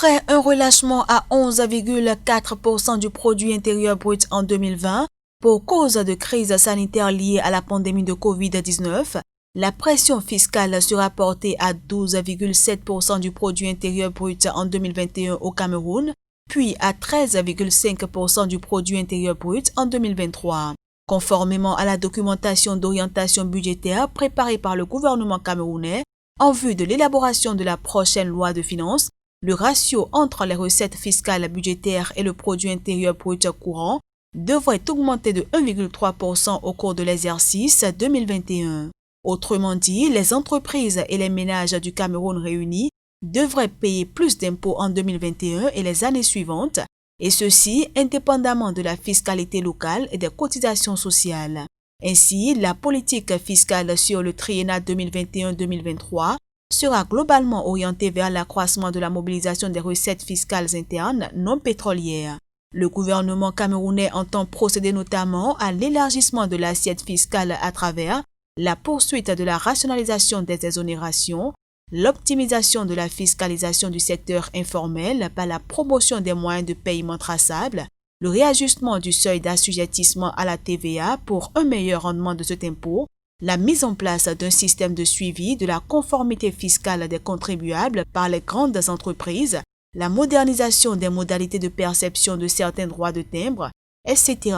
Après un relâchement à 11,4% du produit intérieur brut en 2020 pour cause de crise sanitaire liée à la pandémie de Covid-19, la pression fiscale sera portée à 12,7% du produit intérieur brut en 2021 au Cameroun, puis à 13,5% du produit intérieur brut en 2023. Conformément à la documentation d'orientation budgétaire préparée par le gouvernement camerounais en vue de l'élaboration de la prochaine loi de finances, le ratio entre les recettes fiscales budgétaires et le produit intérieur brut courant devrait augmenter de 1,3% au cours de l'exercice 2021. Autrement dit, les entreprises et les ménages du Cameroun réunis devraient payer plus d'impôts en 2021 et les années suivantes, et ceci indépendamment de la fiscalité locale et des cotisations sociales. Ainsi, la politique fiscale sur le triennat 2021-2023 sera globalement orientée vers l'accroissement de la mobilisation des recettes fiscales internes non pétrolières. Le gouvernement camerounais entend procéder notamment à l'élargissement de l'assiette fiscale à travers la poursuite de la rationalisation des exonérations, l'optimisation de la fiscalisation du secteur informel par la promotion des moyens de paiement traçables, le réajustement du seuil d'assujettissement à la TVA pour un meilleur rendement de cet impôt, la mise en place d'un système de suivi de la conformité fiscale des contribuables par les grandes entreprises, la modernisation des modalités de perception de certains droits de timbre, etc.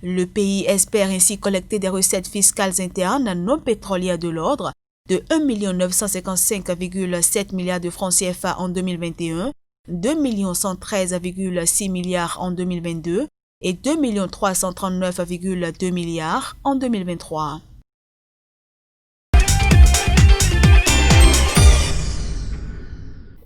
Le pays espère ainsi collecter des recettes fiscales internes non pétrolières de l'ordre de 1 955,7 milliards de francs CFA en 2021, 2 113,6 milliards en 2022 et 2 339,2 milliards en 2023.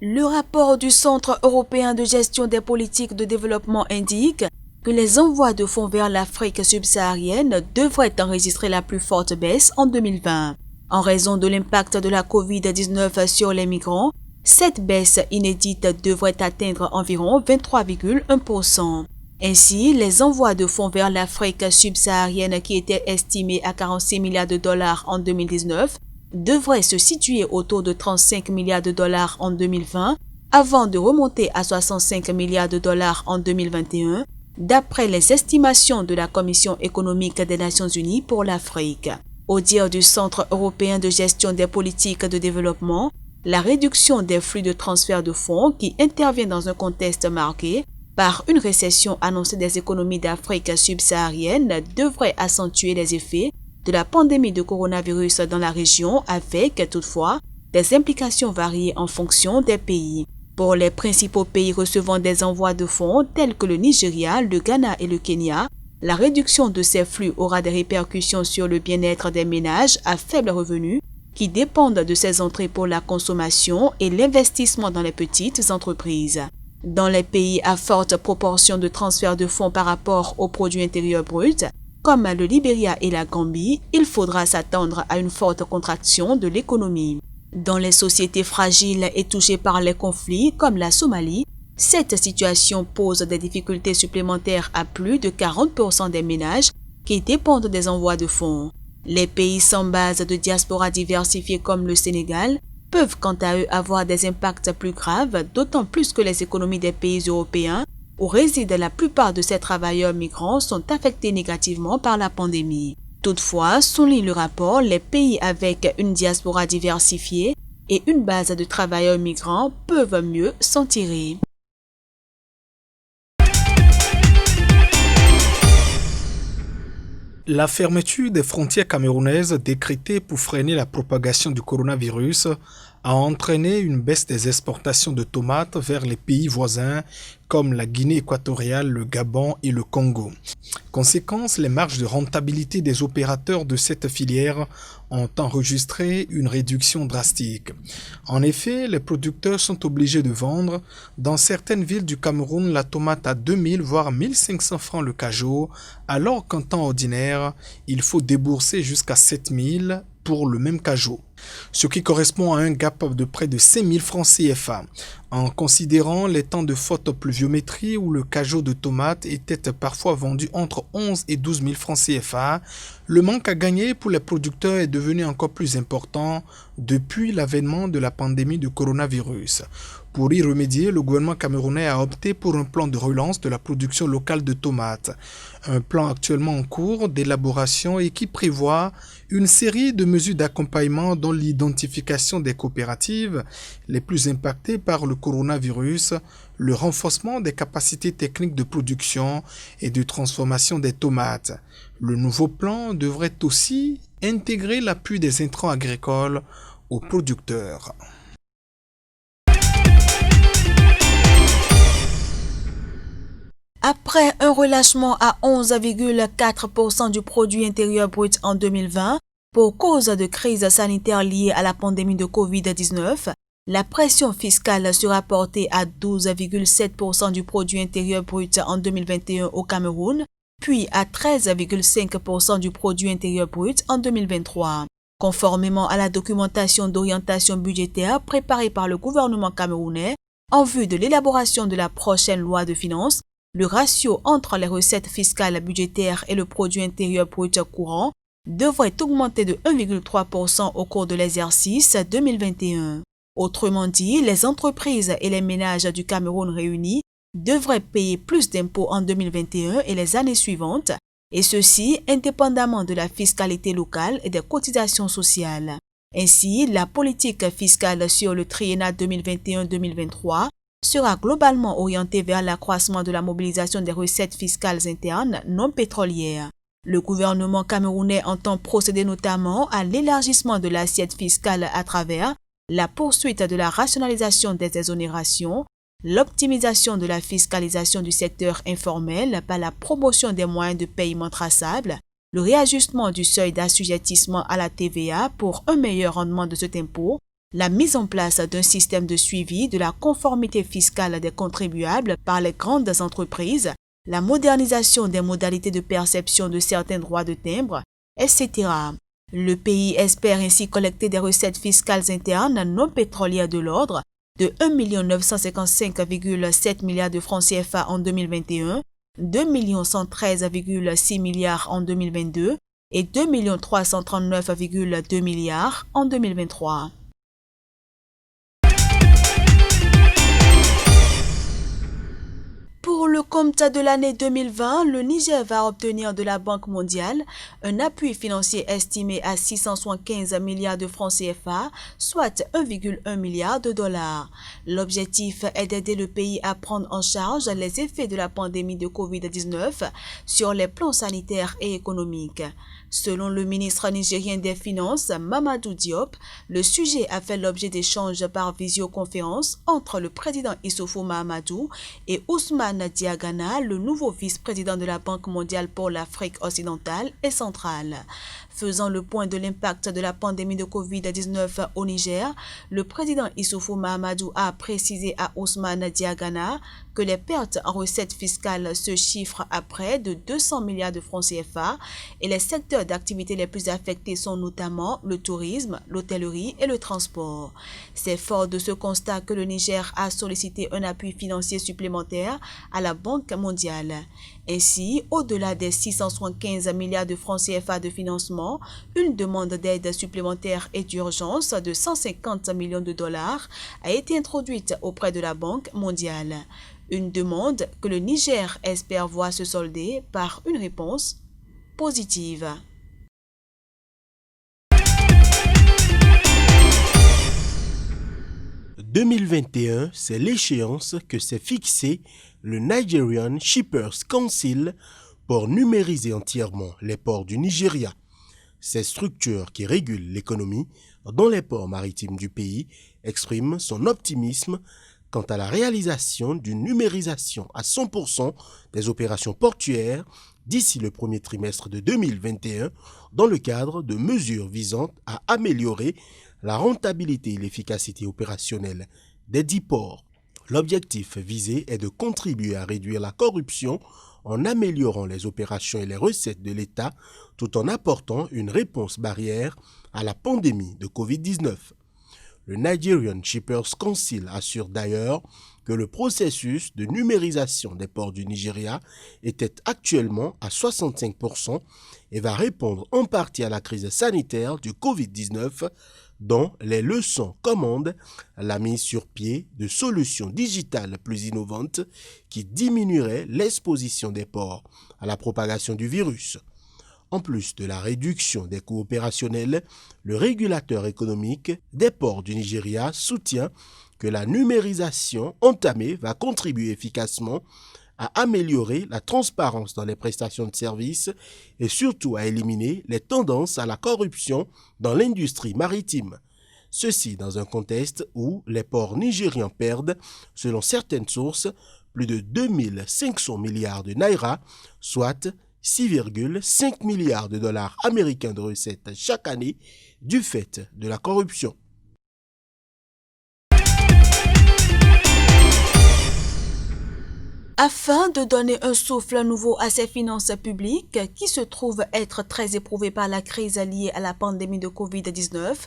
Le rapport du Centre européen de gestion des politiques de développement indique que les envois de fonds vers l'Afrique subsaharienne devraient enregistrer la plus forte baisse en 2020. En raison de l'impact de la Covid-19 sur les migrants, cette baisse inédite devrait atteindre environ 23,1%. Ainsi, les envois de fonds vers l'Afrique subsaharienne qui étaient estimés à 46 milliards de dollars en 2019 devraient se situer autour de 35 milliards de dollars en 2020 avant de remonter à 65 milliards de dollars en 2021, d'après les estimations de la Commission économique des Nations Unies pour l'Afrique. Au dire du Centre européen de gestion des politiques de développement, la réduction des flux de transfert de fonds qui intervient dans un contexte marqué par une récession annoncée des économies d'Afrique subsaharienne devrait accentuer les effets de la pandémie de coronavirus dans la région avec, toutefois, des implications variées en fonction des pays. Pour les principaux pays recevant des envois de fonds tels que le Nigeria, le Ghana et le Kenya, la réduction de ces flux aura des répercussions sur le bien-être des ménages à faible revenu qui dépendent de ces entrées pour la consommation et l'investissement dans les petites entreprises. Dans les pays à forte proportion de transfert de fonds par rapport au produit intérieur brut, comme le Libéria et la Gambie, il faudra s'attendre à une forte contraction de l'économie. Dans les sociétés fragiles et touchées par les conflits, comme la Somalie, cette situation pose des difficultés supplémentaires à plus de 40% des ménages qui dépendent des envois de fonds. Les pays sans base de diaspora diversifiée comme le Sénégal peuvent quant à eux avoir des impacts plus graves, d'autant plus que les économies des pays européens où résident la plupart de ces travailleurs migrants sont affectés négativement par la pandémie. Toutefois, souligne le rapport, les pays avec une diaspora diversifiée et une base de travailleurs migrants peuvent mieux s'en tirer. La fermeture des frontières camerounaises décrétée pour freiner la propagation du coronavirus a entraîné une baisse des exportations de tomates vers les pays voisins comme la Guinée équatoriale, le Gabon et le Congo. Conséquence, les marges de rentabilité des opérateurs de cette filière ont enregistré une réduction drastique. En effet, les producteurs sont obligés de vendre dans certaines villes du Cameroun la tomate à 2000 voire 1500 francs le cajot, alors qu'en temps ordinaire, il faut débourser jusqu'à 7000 pour le même cajot, ce qui correspond à un gap de près de 5000 francs CFA. En considérant les temps de forte pluviométrie où le cajot de tomates était parfois vendu entre 11 et 12 000 francs CFA, le manque à gagner pour les producteurs est devenu encore plus important depuis l'avènement de la pandémie du coronavirus. Pour y remédier, le gouvernement camerounais a opté pour un plan de relance de la production locale de tomates. Un plan actuellement en cours d'élaboration et qui prévoit une série de mesures d'accompagnement dont l'identification des coopératives les plus impactées par le coronavirus, le renforcement des capacités techniques de production et de transformation des tomates. Le nouveau plan devrait aussi intégrer l'appui des intrants agricoles aux producteurs. Après un relâchement à 11,4% du produit intérieur brut en 2020 pour cause de crise sanitaire liée à la pandémie de Covid-19, la pression fiscale sera portée à 12,7% du produit intérieur brut en 2021 au Cameroun, puis à 13,5% du produit intérieur brut en 2023. Conformément à la documentation d'orientation budgétaire préparée par le gouvernement camerounais en vue de l'élaboration de la prochaine loi de finances, le ratio entre les recettes fiscales budgétaires et le produit intérieur brut courant devrait augmenter de 1,3% au cours de l'exercice 2021. Autrement dit, les entreprises et les ménages du Cameroun réunis devraient payer plus d'impôts en 2021 et les années suivantes, et ceci indépendamment de la fiscalité locale et des cotisations sociales. Ainsi, la politique fiscale sur le triennat 2021-2023 sera globalement orientée vers l'accroissement de la mobilisation des recettes fiscales internes non pétrolières. Le gouvernement camerounais entend procéder notamment à l'élargissement de l'assiette fiscale à travers la poursuite de la rationalisation des exonérations, l'optimisation de la fiscalisation du secteur informel par la promotion des moyens de paiement traçables, le réajustement du seuil d'assujettissement à la TVA pour un meilleur rendement de cet impôt, la mise en place d'un système de suivi de la conformité fiscale des contribuables par les grandes entreprises, la modernisation des modalités de perception de certains droits de timbre, etc. Le pays espère ainsi collecter des recettes fiscales internes non pétrolières de l'ordre de 1 955,7 milliards de francs CFA en 2021, 2 113,6 milliards en 2022 et 2 339,2 milliards en 2023. Pour le compte de l'année 2020, le Niger va obtenir de la Banque mondiale un appui financier estimé à 675 milliards de francs CFA, soit 1,1 milliard de dollars. L'objectif est d'aider le pays à prendre en charge les effets de la pandémie de Covid-19 sur les plans sanitaires et économiques. Selon le ministre nigérien des Finances, Mamadou Diop, le sujet a fait l'objet d'échanges par visioconférence entre le président Issoufou Mahamadou et Ousmane Diagana, le nouveau vice-président de la Banque mondiale pour l'Afrique occidentale et centrale. Faisant le point de l'impact de la pandémie de Covid-19 au Niger, le président Issoufou Mahamadou a précisé à Ousmane Diagana que les pertes en recettes fiscales se chiffrent à près de 200 milliards de francs CFA et les secteurs d'activité les plus affectés sont notamment le tourisme, l'hôtellerie et le transport. C'est fort de ce constat que le Niger a sollicité un appui financier supplémentaire à la Banque mondiale. Ainsi, au-delà des 675 milliards de francs CFA de financement, une demande d'aide supplémentaire et d'urgence de 150 millions de dollars a été introduite auprès de la Banque mondiale. Une demande que le Niger espère voir se solder par une réponse positive. « 2021, c'est l'échéance que s'est fixée le Nigerian Shippers Council pour numériser entièrement les ports du Nigeria. Ces structures qui régulent l'économie dans les ports maritimes du pays expriment son optimisme quant à la réalisation d'une numérisation à 100% des opérations portuaires d'ici le premier trimestre de 2021 dans le cadre de mesures visant à améliorer la rentabilité et l'efficacité opérationnelle des 10 ports. L'objectif visé est de contribuer à réduire la corruption en améliorant les opérations et les recettes de l'État tout en apportant une réponse barrière à la pandémie de Covid-19. Le Nigerian Shippers Council assure d'ailleurs que le processus de numérisation des ports du Nigeria était actuellement à 65% et va répondre en partie à la crise sanitaire du Covid-19, dont les leçons commandent la mise sur pied de solutions digitales plus innovantes qui diminueraient l'exposition des ports à la propagation du virus. En plus de la réduction des coûts opérationnels, le régulateur économique des ports du Nigeria soutient que la numérisation entamée va contribuer efficacement à améliorer la transparence dans les prestations de services et surtout à éliminer les tendances à la corruption dans l'industrie maritime. Ceci dans un contexte où les ports nigérians perdent, selon certaines sources, plus de 2500 milliards de naira, soit 6,5 milliards de dollars américains de recettes chaque année du fait de la corruption. Afin de donner un souffle nouveau à ses finances publiques qui se trouvent être très éprouvées par la crise liée à la pandémie de Covid-19,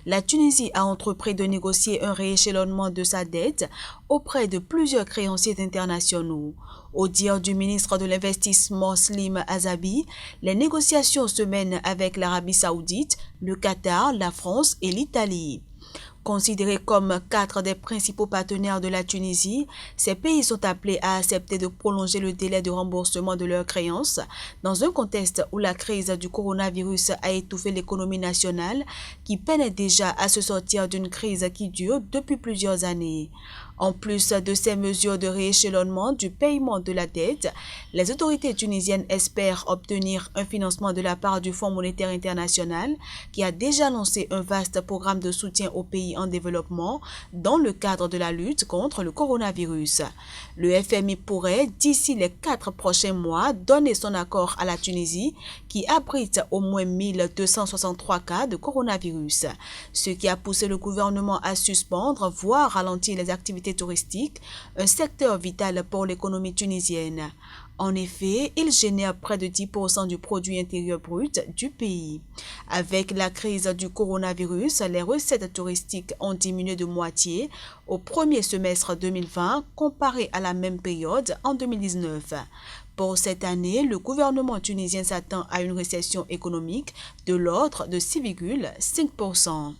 la Tunisie a entrepris de négocier un rééchelonnement de sa dette auprès de plusieurs créanciers internationaux. Au dire du ministre de l'Investissement Slim Azabi, les négociations se mènent avec l'Arabie Saoudite, le Qatar, la France et l'Italie. Considérés comme 4 des principaux partenaires de la Tunisie, ces pays sont appelés à accepter de prolonger le délai de remboursement de leurs créances dans un contexte où la crise du coronavirus a étouffé l'économie nationale qui peine déjà à se sortir d'une crise qui dure depuis plusieurs années. En plus de ces mesures de rééchelonnement du paiement de la dette, les autorités tunisiennes espèrent obtenir un financement de la part du Fonds monétaire international qui a déjà lancé un vaste programme de soutien aux pays en développement dans le cadre de la lutte contre le coronavirus. Le FMI pourrait, d'ici les 4 prochains mois, donner son accord à la Tunisie qui abrite au moins 1263 cas de coronavirus, ce qui a poussé le gouvernement à suspendre, voire ralentir les activités touristiques, un secteur vital pour l'économie tunisienne. En effet, il génère près de 10% du produit intérieur brut du pays. Avec la crise du coronavirus, les recettes touristiques ont diminué de moitié au premier semestre 2020 comparé à la même période en 2019. Pour cette année, le gouvernement tunisien s'attend à une récession économique de l'ordre de 6,5%.